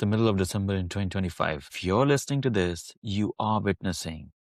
the middle of December in 2025. If you're listening to this, you are witnessing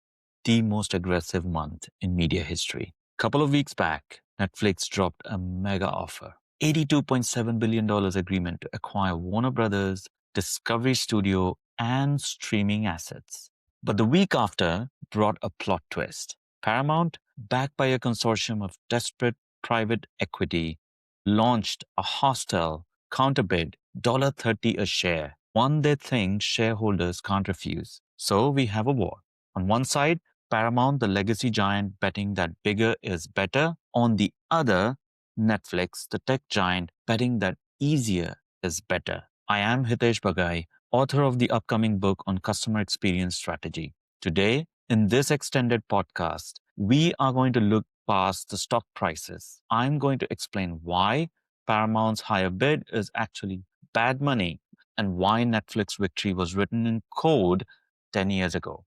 the most aggressive month in media history. A couple of weeks back, Netflix dropped a mega offer. $82.7 billion agreement to acquire Warner Brothers, Discovery Studio, and streaming assets. But the week after brought a plot twist. Paramount, backed by a consortium of desperate private equity, launched a hostile counterbid, $30 a share, one they think shareholders can't refuse. So we have a war. On one side, Paramount, the legacy giant, betting that bigger is better. On the other, Netflix, the tech giant, betting that easier is better. I am Hitesh Bagai, author of the upcoming book on customer experience strategy. Today, in this extended podcast, we are going to look past the stock prices. I'm going to explain why Paramount's higher bid is actually bad money and why Netflix victory was written in code 10 years ago.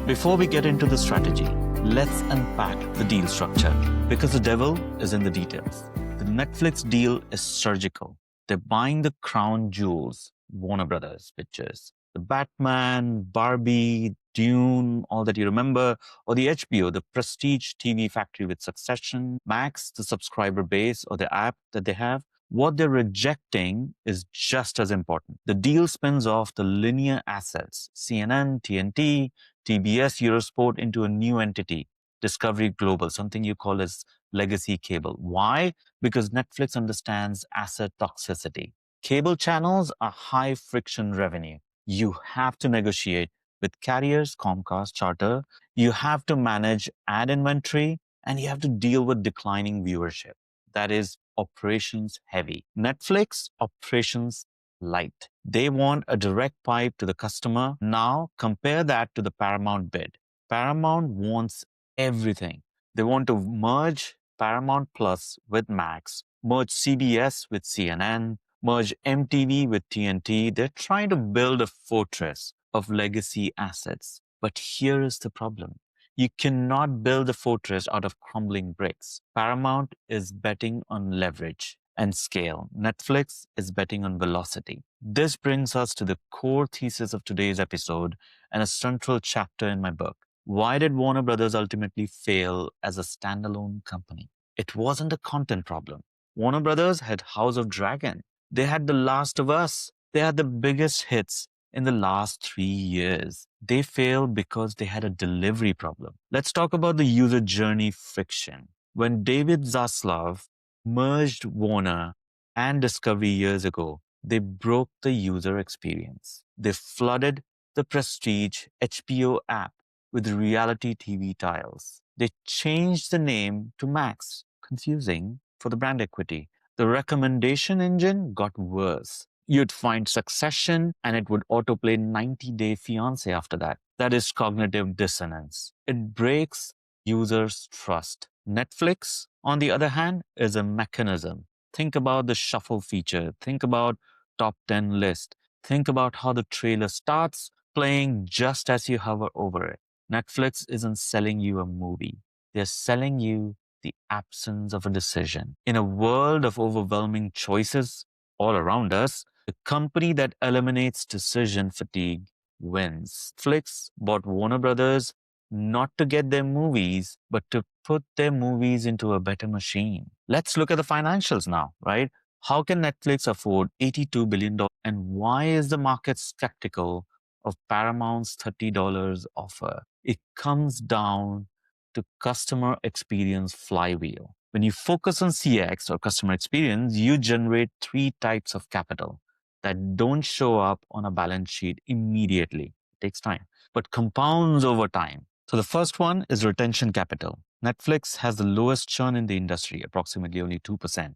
Before we get into the strategy, let's unpack the deal structure because the devil is in the details. The Netflix deal is surgical. They're buying the crown jewels, Warner Brothers pictures, the Batman, Barbie, Dune, all that you remember, or the HBO, the prestige TV factory with Succession, Max, the subscriber base, or the app that they have. What they're rejecting is just as important. The deal spins off the linear assets, CNN, TNT, TBS Eurosport into a new entity, Discovery Global, something you call as legacy cable. Why? Because Netflix understands asset toxicity. Cable channels are high friction revenue. You have to negotiate with carriers, Comcast, Charter. You have to manage ad inventory and you have to deal with declining viewership. That is operations heavy. Netflix, operations light. They want a direct pipe to the customer. Now compare that to the Paramount bid. Paramount wants everything. They want to merge Paramount Plus with Max, merge CBS with CNN, merge MTV with TNT. They're trying to build a fortress of legacy assets. But here is the problem. You cannot build a fortress out of crumbling bricks. Paramount is betting on leverage and scale. Netflix is betting on velocity. This brings us to the core thesis of today's episode and a central chapter in my book. Why did Warner Brothers ultimately fail as a standalone company? It wasn't a content problem. Warner Brothers had House of Dragon. They had The Last of Us. They had the biggest hits in the last 3 years. They failed because they had a delivery problem. Let's talk about the user journey friction. When David Zaslav merged Warner and Discovery years ago, they broke the user experience. They flooded the prestige HBO app with reality TV tiles. They changed the name to Max, confusing for the brand equity. The recommendation engine got worse. You'd find Succession and it would autoplay 90 Day Fiancé after that. That is cognitive dissonance. It breaks users' trust. Netflix, on the other hand, is a mechanism. Think about the shuffle feature. Think about top 10 list. Think about how the trailer starts playing just as you hover over it. Netflix isn't selling you a movie. They're selling you the absence of a decision. In a world of overwhelming choices all around us, the company that eliminates decision fatigue wins. Netflix bought Warner Brothers not to get their movies, but to put their movies into a better machine. Let's look at the financials now, right? How can Netflix afford $82 billion? And why is the market skeptical of Paramount's $30 offer? It comes down to customer experience flywheel. When you focus on CX or customer experience, you generate 3 types of capital that don't show up on a balance sheet immediately. It takes time, but compounds over time. So the first one is retention capital. Netflix has the lowest churn in the industry, approximately only 2%.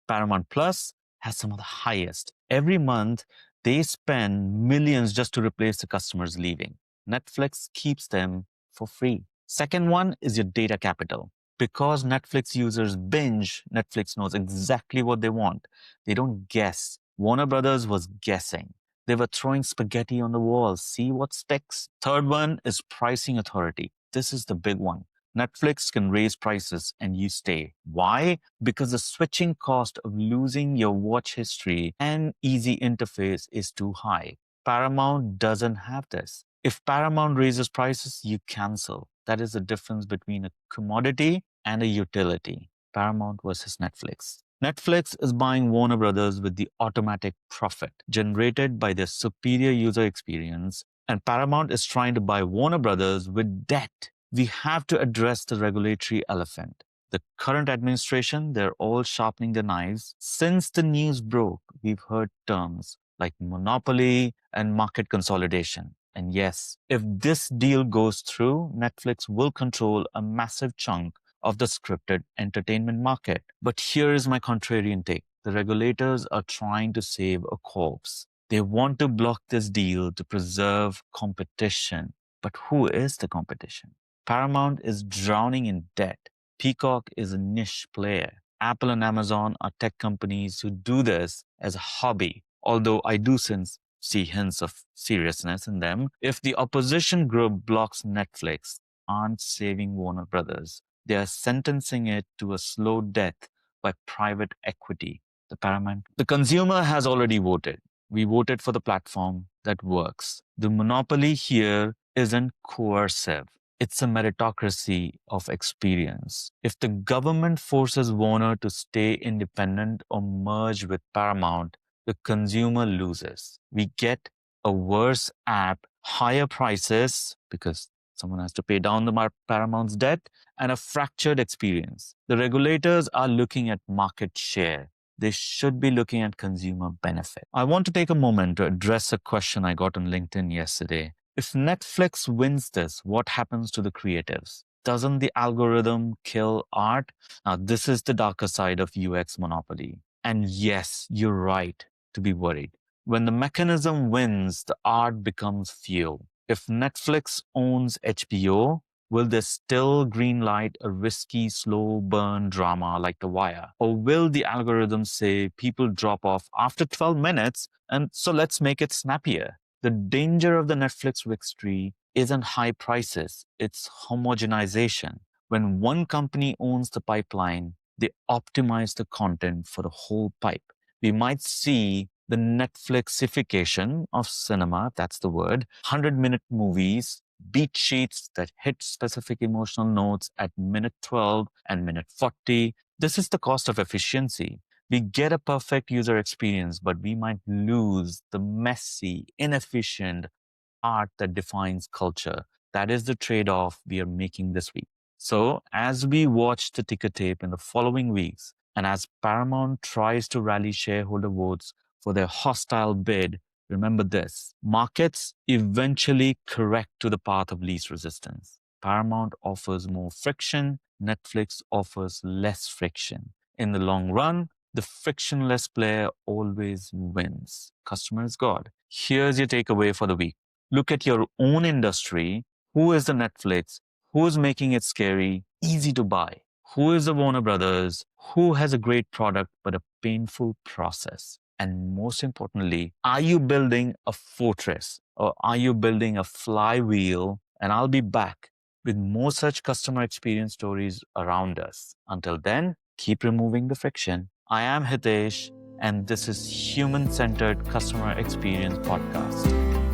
Paramount Plus has some of the highest. Every month, they spend millions just to replace the customers leaving. Netflix keeps them for free. Second one is your data capital. Because Netflix users binge, Netflix knows exactly what they want. They don't guess. Warner Brothers was guessing. They were throwing spaghetti on the wall. See what sticks. Third one is pricing authority. This is the big one. Netflix can raise prices and you stay. Why? Because the switching cost of losing your watch history and easy interface is too high. Paramount doesn't have this. If Paramount raises prices, you cancel. That is the difference between a commodity and a utility. Paramount versus Netflix. Netflix is buying Warner Brothers with the automatic profit generated by their superior user experience, and Paramount is trying to buy Warner Brothers with debt. We have to address the regulatory elephant. The current administration, they're all sharpening their knives. Since the news broke, we've heard terms like monopoly and market consolidation. And yes, if this deal goes through, Netflix will control a massive chunk of the scripted entertainment market. But here is my contrarian take. The regulators are trying to save a corpse. They want to block this deal to preserve competition. But who is the competition? Paramount is drowning in debt. Peacock is a niche player. Apple and Amazon are tech companies who do this as a hobby, although I do see hints of seriousness in them. If the opposition group blocks Netflix, aren't saving Warner Brothers. They are sentencing it to a slow death by private equity. The consumer has already voted. We voted for the platform that works. The monopoly here isn't coercive. It's a meritocracy of experience. If the government forces Warner to stay independent or merge with Paramount, the consumer loses. We get a worse app, higher prices because someone has to pay down the Paramount's debt, and a fractured experience. The regulators are looking at market share. They should be looking at consumer benefit. I want to take a moment to address a question I got on LinkedIn yesterday. If Netflix wins this, what happens to the creatives? Doesn't the algorithm kill art? Now, this is the darker side of UX monopoly. And yes, you're right to be worried. When the mechanism wins, the art becomes fuel. If Netflix owns HBO, will they still greenlight a risky, slow burn drama like The Wire? Or will the algorithm say people drop off after 12 minutes and so let's make it snappier? The danger of the Netflix victory isn't high prices, it's homogenization. When one company owns the pipeline, they optimize the content for the whole pipe. We might see the Netflixification of cinema, that's the word, 100-minute movies, beat sheets that hit specific emotional notes at minute 12 and minute 40. This is the cost of efficiency. We get a perfect user experience, but we might lose the messy, inefficient art that defines culture. That is the trade-off we are making this week. So as we watch the ticker tape in the following weeks, and as Paramount tries to rally shareholder votes for their hostile bid, remember this: markets eventually correct to the path of least resistance. Paramount offers more friction, Netflix offers less friction. In the long run, the frictionless player always wins. Customer is God. Here's your takeaway for the week. Look at your own industry. Who is the Netflix? Who's making it scary, easy to buy? Who is the Warner Brothers? Who has a great product but a painful process? And most importantly, are you building a fortress or are you building a flywheel? And I'll be back with more such customer experience stories around us. Until then, keep removing the friction. I am Hitesh, and this is Human Centered Customer Experience Podcast.